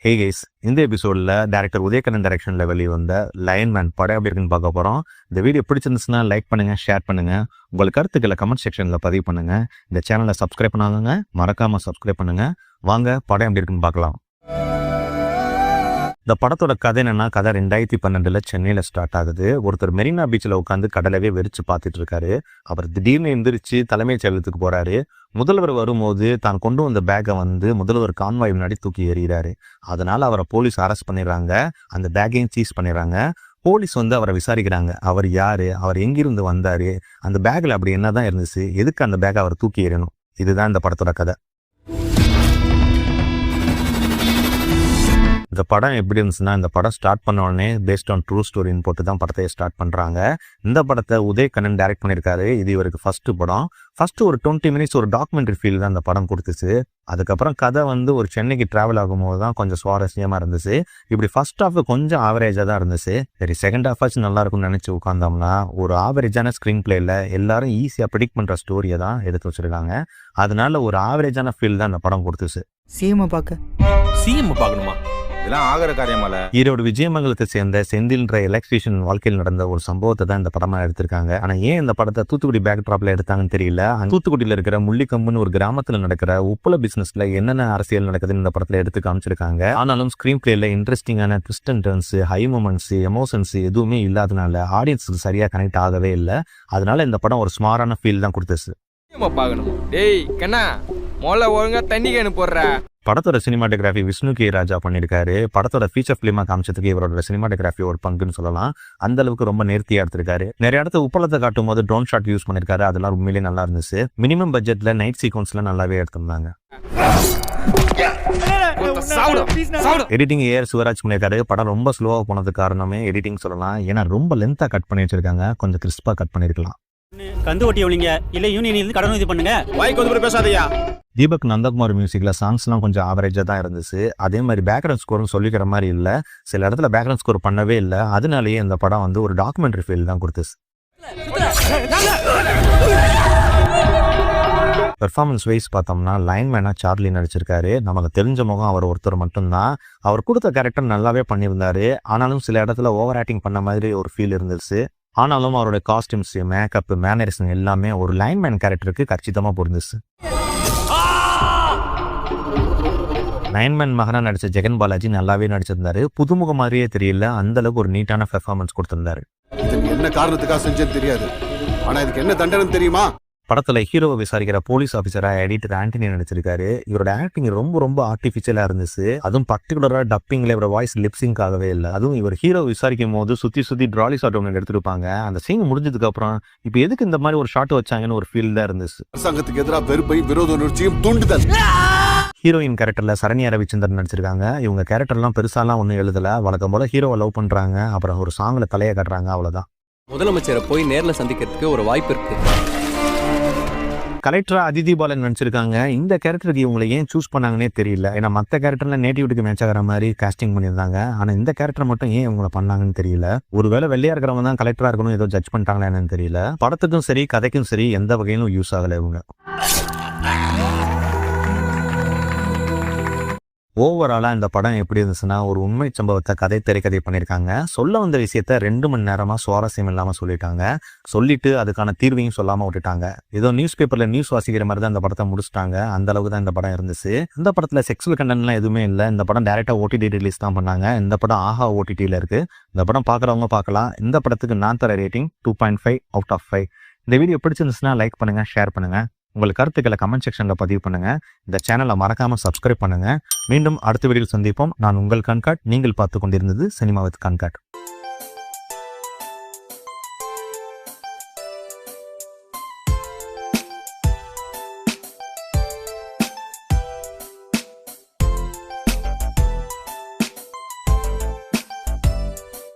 Hey guys, இந்த எபிசோடில் director உதயகண்ணன் டைரக்ஷனில் வெளிவந்த லைன்மேன் படம் எப்படி இருக்குன்னு பார்க்க போகிறோம். இந்த வீடியோ பிடிச்சிருந்துச்சுன்னா லைக் பண்ணுங்கள், ஷேர் பண்ணுங்கள், உங்கள் கருத்துக்களை கமெண்ட் செக்ஷனில் பதிவு பண்ணுங்கள். இந்த சேனலை சப்ஸ்கிரைப் பண்ணாதவங்க மறக்காமல் சப்ஸ்கிரைப் பண்ணுங்கள். வாங்க படம் எப்படி இருக்குன்னு பார்க்கலாம். இந்த படத்தோட கதை என்னன்னா, கதை 2012 சென்னையில் ஸ்டார்ட் ஆகுது. ஒருத்தர் மெரினா பீச்சில் உட்காந்து கடலவே வெறிச்சு பார்த்துட்டு இருக்காரு. அவர் திடீர்னு எந்திரிச்சு தலைமைச் செயலகத்துக்கு போறாரு. முதல்வர் வரும்போது தான் கொண்டு வந்த பேக்கை முதல்வர் கான்வாய் முன்னாடி தூக்கி எறிகிறாரு. அதனால அவரை போலீஸ் அரெஸ்ட் பண்ணிடுறாங்க. அந்த பேக்கையும் சீஸ் பண்ணிடுறாங்க. போலீஸ் அவரை விசாரிக்கிறாங்க. அவர் யாரு, அவர் எங்கிருந்து வந்தாரு, அந்த பேக்கில் அப்படி என்னதான் இருந்துச்சு, எதுக்கு அந்த பேக்கை அவர் தூக்கி எறியணும். இதுதான் இந்த படத்தோட கதை. இந்த படம் எப்படி இருந்துச்சுன்னா, இந்த படம் ஸ்டார்ட் பண்ண உடனே பேஸ்ட் ஆன் ட்ரூ ஸ்டோரின்னு போட்டு தான் படத்தையே ஸ்டார்ட் பண்ணுறாங்க. இந்த படத்தை உதயகண்ணன் டைரக்ட் பண்ணியிருக்காரு. இது இவருக்கு ஃபர்ஸ்ட் படம். ஃபர்ஸ்ட் ஒரு 20 மினிட்ஸ் ஒரு டாக்குமெண்ட்ரி ஃபீல் தான் அந்த படம் கொடுத்துச்சு. அதுக்கப்புறம் கதை ஒரு சென்னைக்கு டிராவல் ஆகும்போது தான் கொஞ்சம் சுவாரஸ்யமாக இருந்துச்சு. இப்படி ஃபர்ஸ்ட் ஹாஃப் கொஞ்சம் ஆவரேஜாக தான் இருந்துச்சு. சரி, செகண்ட் ஹாஃப் ஆச்சு நல்லா இருக்கும்னு நினச்சி உட்காந்தோம்னா, ஒரு ஆவரேஜான ஸ்க்ரீன் பிளேயில் எல்லாரும் ஈஸியாக ப்ரிடிக்ட் பண்ணுற ஸ்டோரியை தான் எடுத்து வச்சிருக்காங்க. அதனால ஒரு ஆவரேஜான ஃபீல் தான் அந்த படம் கொடுத்துச்சு. சிஎம் பார்க்கணுமா? ஆகிற காரியமால ஈரோடு விஜயமங்கலத்தை சேர்ந்த செந்தில்ன்ற எலக்ட்ரீஷியன் வாழ்க்கையில் நடந்த ஒரு சம்பவத்தை தான் இந்த படமா எடுத்திருக்காங்க. ஆனா ஏன் இந்த படத்தை தூத்துக்குடி பேக் டிராப்ல எடுத்தாங்கன்னு தெரியல. தூத்துக்குடியில இருக்கிற முள்ளிக்கம்புன்னு ஒரு கிராமத்துல நடக்கிற உப்புல பிசினஸ்ல என்னென்ன அரசியல் நடக்குதுன்னு இந்த படத்துல எடுத்து காமிச்சிருக்காங்க. ஆனாலும் ஸ்கிரீன் பிளேல இன்ட்ரெஸ்டிங்கான twist and turns, high moments, emotions எதுவுமே இல்லாதனால ஆடியன்ஸுக்கு சரியா கனெக்ட் ஆகவே இல்லை. அதனால இந்த படம் ஒரு ஸ்மாரான ஃபீல் தான் கொடுத்துச்சு. படத்தோட சினிமாட்டோகிராஃபி விஷ்ணு கே ராஜா பண்ணியிருக்காரு. படத்தோட ஃபீச்சர் ஃபிலிமா காமிச்சதுக்கு இவரோட சினிமாட்டோகிராஃபி ஒரு பங்குன்னு சொல்லலாம். அந்த அளவுக்கு ரொம்ப நேர்த்தியா எடுத்திருக்காரு. நிறைய இடத்துல உப்பளத்தை காட்டும் போது ட்ரோன் ஷாட் யூஸ் பண்ணிருக்காரு. அதெல்லாம் உண்மையிலேயே நல்லா இருந்துச்சு. மினிமம் பட்ஜெட்ல நைட் சீக்வன்ஸ்ல நல்லாவே எடுத்திருந்தாங்க. எடிட்டிங் ஏஆர் சிவராஜ் பண்ணியிருக்காரு. படம் ரொம்ப ஸ்லோவா போனதுக்கு காரணமே எடிட்டிங் சொல்லலாம். ஏன்னா ரொம்ப லென்த்தா கட் பண்ணி வச்சிருக்காங்க. கொஞ்சம் கிறிஸ்பா கட் பண்ணிருக்கலாம். கந்து ஓட்டி எவ்வளீங்க இல்ல யூனியன் கடன் இது பண்ணுங்க. வாய்க்கு வந்து பேசாதையா. தீபக் நந்தகுமார் மியூசிக்ல சாங்ஸ்லாம் கொஞ்சம் ஆவரேஜா தான் இருந்துச்சு. அதே மாதிரி பேக்ரவுண்ட் ஸ்கோர்னு சொல்லிக்கிற மாதிரி இல்லை. சில இடத்துல பேக்ரவுண்ட் ஸ்கோர் பண்ணவே இல்லை. அதனாலேயே இந்த படம் ஒரு டாக்குமெண்ட்ரி ஃபீல் தான் கொடுத்துச்சு. பெர்ஃபார்மன்ஸ் வைஸ் பார்த்தோம்னா லைன்மேனா சார்லி நடிச்சிருக்காரு. நமக்கு தெரிஞ்ச முகம் அவர் ஒருத்தர் மட்டும்தான். அவர் கொடுத்த கேரக்டர் நல்லாவே பண்ணியிருந்தாரு. ஆனாலும் சில இடத்துல ஓவர் ஆக்டிங் பண்ண மாதிரி ஒரு ஃபீல் இருந்துச்சு. ஆனாலும் அவருடைய காஸ்டியூம்ஸ், மேக்கப், மேனரிசம் எல்லாமே ஒரு லைன்மேன் கேரக்டருக்கு கச்சிதமா பொருந்துச்சு. லைன்மேன் மகனா நடிச்ச ஜெகன் பாலாஜி நல்லாவே நடிச்சிருந்தாரு. புதுமுக மாதிரியே தெரியல, அந்த அளவுக்கு ஒரு நீட்டான பெர்ஃபார்மன்ஸ் கொடுத்திருந்தாரு. என்ன காரணத்துக்காக செஞ்சது தெரியாது, ஆனா இதுக்கு என்ன தண்டனை தெரியுமா? படத்துல ஹீரோவை விசாரிக்கிற போலீஸ் ஆஃபீஸரா எடிட்டர் ஆண்டனி நடிச்சிருக்காரு. இவரோட ஆக்டிங் ரொம்ப ரொம்ப ஆர்டிபிஷியலா இருந்துச்சு. அதுவும் பர்டிகுலரா டப்பிங்ல இவரோட வாய்ஸ் லிப்சிங்க் ஆகவே இல்லை. அதுவும் இவர் ஹீரோ விசாரிக்கும் போது சுத்தி ட்ராலி ஷாட் ஒன்று எடுத்திருப்பாங்க. அந்த சீன் முடிஞ்சதுக்கு அப்புறம் இப்ப எதுக்கு இந்த மாதிரி ஒரு ஷாட் வச்சாங்கன்னு ஒரு ஃபீல் தான் இருந்துச்சு. அரசாங்கத்துக்கு எதிராக வெறுப்பை, விரோத உணர்ச்சியும் தூண்டுதல். ஹீரோயின் கேரக்டர்ல சரண்யா ரவிச்சந்திரன் நடிச்சிருக்காங்க. இவங்க கேரக்டர்லாம் பெருசாலாம் ஒன்றும் எழுதல. வழக்கம் போல ஹீரோவை லவ் பண்றாங்க, அப்புறம் ஒரு சாங்ல தலையை கட்டுறாங்க, அவ்வளவுதான். முதலமைச்சரை போய் நேர்ல சந்திக்கிறதுக்கு ஒரு வாய்ப்பு இருக்கு. கலெக்டரா அதிதி பாலன் நடிச்சிருக்காங்க. இந்த கேரக்டருக்கு இவங்களை ஏன் சூஸ் பண்ணாங்கன்னே தெரியல. ஏன்னா மற்ற கேரக்டர்ல நேட்டிவிட்டிக்கு மேட்ச் ஆகிற மாதிரி காஸ்டிங் பண்ணியிருந்தாங்க. ஆனா இந்த கேரக்டர் மட்டும் ஏன் இவங்களை பண்ணாங்கன்னு தெரியல. ஒருவேளை வெள்ளையா இருக்கிறவங்க தான் கலெக்டரா இருக்கணும் ஏதோ ஜட்ஜ் பண்ணிட்டாங்களா என்னன்னு தெரியல. படத்துக்கும் சரி கதைக்கும் சரி எந்த வகையிலும் யூஸ் ஆகல இவங்க. ஓவராலா இந்த படம் எப்படி இருந்துச்சுன்னா, ஒரு உண்மை சம்பவத்தை திரைக்கதை பண்ணியிருக்காங்க. சொல்ல வந்த விஷயத்த 2 மணி நேரமா சுவாரஸ்யம் இல்லாம சொல்லிட்டாங்க. சொல்லிட்டு அதுக்கான தீர்வையும் சொல்லாம விட்டுட்டாங்க. ஏதோ நியூஸ் பேப்பர்ல நியூஸ் வாசிக்கிற மாதிரி தான் இந்த படத்தை முடிச்சுட்டாங்க. அந்த அளவுக்கு தான் இந்த படம் இருந்துச்சு. இந்த படத்துல செக்ஸுவல் கண்டென்ட்லாம் எதுவுமே இல்லை. இந்த படம் டைரக்டா OTT ரிலீஸ் தான் பண்ணாங்க. இந்த படம் ஆஹா OTTல இருக்கு. இந்த படம் பாக்குறவங்க பார்க்கலாம். இந்த படத்துக்கு நான் தர ரேட்டிங் 2.5 out of 5. இந்த வீடியோ பிடிச்சிருந்துச்சுன்னா லைக் பண்ணுங்க, ஷேர் பண்ணுங்க, உங்கள் கருத்துக்களை கமெண்ட் செக்ஷன்ல பதிவு பண்ணுங்க. இந்த சேனலை மறக்காம சப்ஸ்கிரைப் பண்ணுங்க. மீண்டும் அடுத்த வீடியோவில் சந்திப்போம். நான் உங்கள் கண்காட். நீங்கள் பார்த்து கொண்டிருந்தது சினிமா வித் கண்காட்.